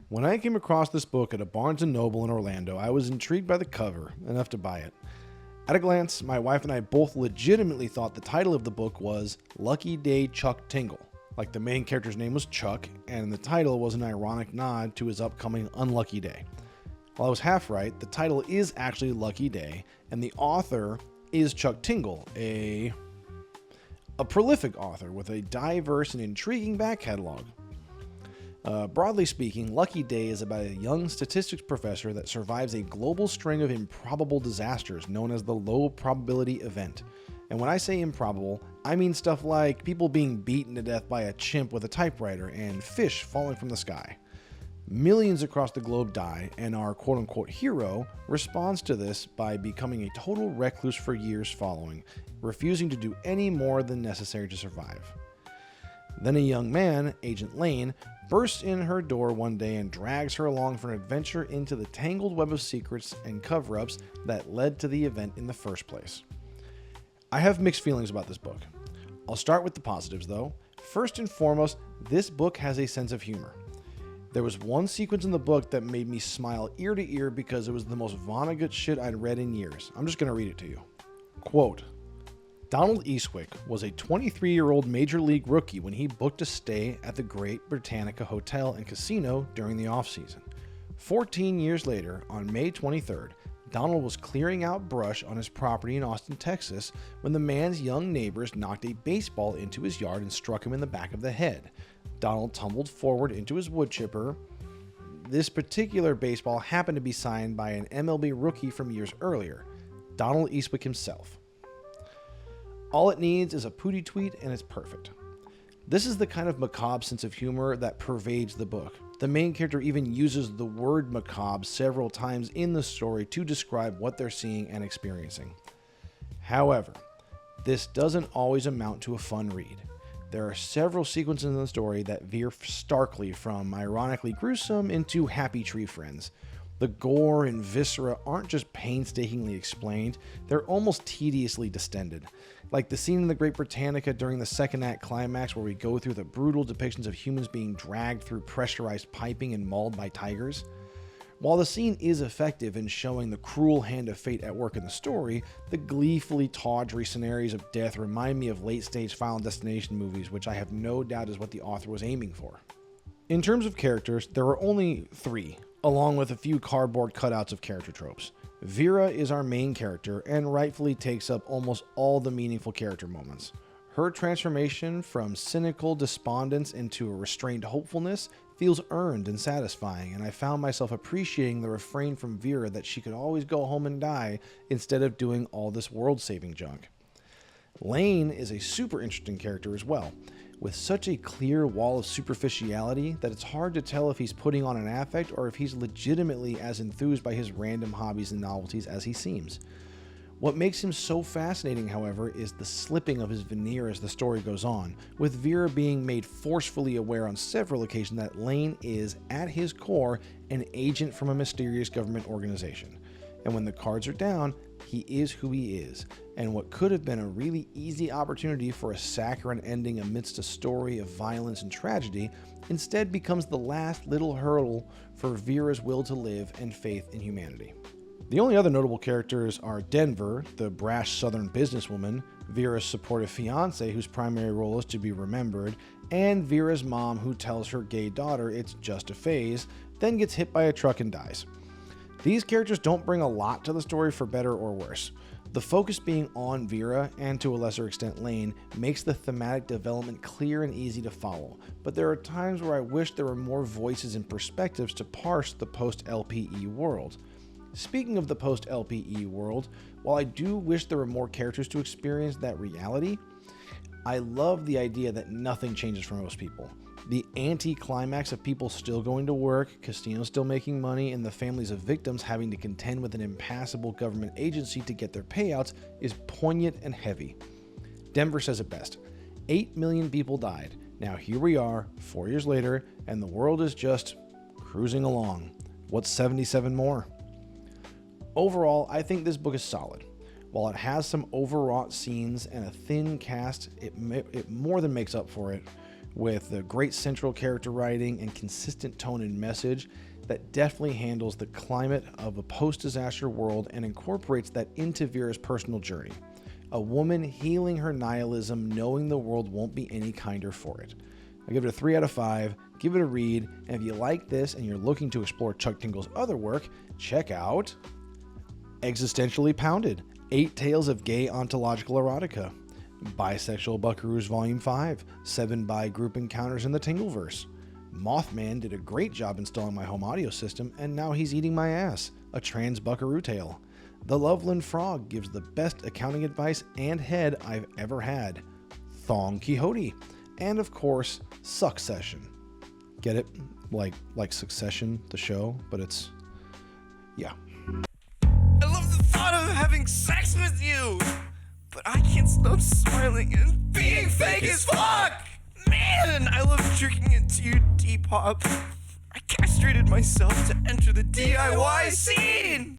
When I came across this book at a Barnes & Noble in Orlando, I was intrigued by the cover, enough to buy it. At a glance, my wife and I both legitimately thought the title of the book was Lucky Day Chuck Tingle, like the main character's name was Chuck, and the title was an ironic nod to his upcoming unlucky day. While I was half right, the title is actually Lucky Day, and the author is Chuck Tingle, a prolific author with a diverse and intriguing back catalog. Broadly speaking, Lucky Day is about a young statistics professor that survives a global string of improbable disasters known as the low probability event. And when I say improbable, I mean stuff like people being beaten to death by a chimp with a typewriter and fish falling from the sky. Millions across the globe die, and our quote-unquote hero responds to this by becoming a total recluse for years following, refusing to do any more than necessary to survive. Then a young man, Agent Lane, bursts in her door one day and drags her along for an adventure into the tangled web of secrets and cover-ups that led to the event in the first place. I have mixed feelings about this book. I'll start with the positives though. First and foremost, this book has a sense of humor. There was one sequence in the book that made me smile ear to ear because it was the most Vonnegut shit I'd read in years. I'm just going to read it to you. Quote, Donald Eastwick was a 23-year-old Major League rookie when he booked a stay at the Great Britannica Hotel and Casino during the off-season. 14 years later, on May 23rd, Donald was clearing out brush on his property in Austin, Texas, when the man's young neighbors knocked a baseball into his yard and struck him in the back of the head. Donald tumbled forward into his wood chipper. This particular baseball happened to be signed by an MLB rookie from years earlier, Donald Eastwick himself. All it needs is a pooty tweet and it's perfect. This is the kind of macabre sense of humor that pervades the book. The main character even uses the word macabre several times in the story to describe what they're seeing and experiencing. However, this doesn't always amount to a fun read. There are several sequences in the story that veer starkly from ironically gruesome into happy tree friends. The gore and viscera aren't just painstakingly explained, they're almost tediously distended. Like the scene in the Great Britannica during the second act climax where we go through the brutal depictions of humans being dragged through pressurized piping and mauled by tigers. While the scene is effective in showing the cruel hand of fate at work in the story, the gleefully tawdry scenarios of death remind me of late-stage Final Destination movies, which I have no doubt is what the author was aiming for. In terms of characters, there are only 3, along with a few cardboard cutouts of character tropes. Vera is our main character and rightfully takes up almost all the meaningful character moments. Her transformation from cynical despondence into a restrained hopefulness feels earned and satisfying, and I found myself appreciating the refrain from Vera that she could always go home and die instead of doing all this world-saving junk. Lane is a super interesting character as well, with such a clear wall of superficiality that it's hard to tell if he's putting on an affect or if he's legitimately as enthused by his random hobbies and novelties as he seems. What makes him so fascinating, however, is the slipping of his veneer as the story goes on, with Vera being made forcefully aware on several occasions that Lane is, at his core, an agent from a mysterious government organization. And when the cards are down, he is who he is, and what could have been a really easy opportunity for a saccharine ending amidst a story of violence and tragedy instead becomes the last little hurdle for Vera's will to live and faith in humanity. The only other notable characters are Denver, the brash southern businesswoman, Vera's supportive fiance whose primary role is to be remembered, and Vera's mom who tells her gay daughter it's just a phase, then gets hit by a truck and dies. These characters don't bring a lot to the story for better or worse. The focus being on Vera, and to a lesser extent Lane, makes the thematic development clear and easy to follow, but there are times where I wish there were more voices and perspectives to parse the post-LPE world. Speaking of the post-LPE world, while I do wish there were more characters to experience that reality, I love the idea that nothing changes for most people. The anti-climax of people still going to work, casinos still making money, and the families of victims having to contend with an impassable government agency to get their payouts is poignant and heavy. Denver says it best. 8 million people died. Now here we are, 4 years later, and the world is just cruising along. What's 77 more? Overall, I think this book is solid. While it has some overwrought scenes and a thin cast, it more than makes up for it. with a great central character writing and consistent tone and message that definitely handles the climate of a post-disaster world and incorporates that into Vera's personal journey. A woman healing her nihilism, knowing the world won't be any kinder for it. I give it a 3 out of 5. Give it a read, and if you like this and you're looking to explore Chuck Tingle's other work, check out Existentially Pounded, 8 Tales of Gay Ontological Erotica, Bisexual Buckaroos Volume 5, 7 bi-group encounters in the Tingleverse. Mothman did a great job installing my home audio system, and now he's eating my ass, a trans buckaroo tale. The Loveland Frog gives the best accounting advice and head I've ever had, Thong Quixote. And of course, Succession. Get it? Like Succession, the show, but it's... yeah. I love the thought of having sex with you, but I can't stop smiling and being fake as fuck! Man, I love jerking into your Depop. I castrated myself to enter the DIY scene!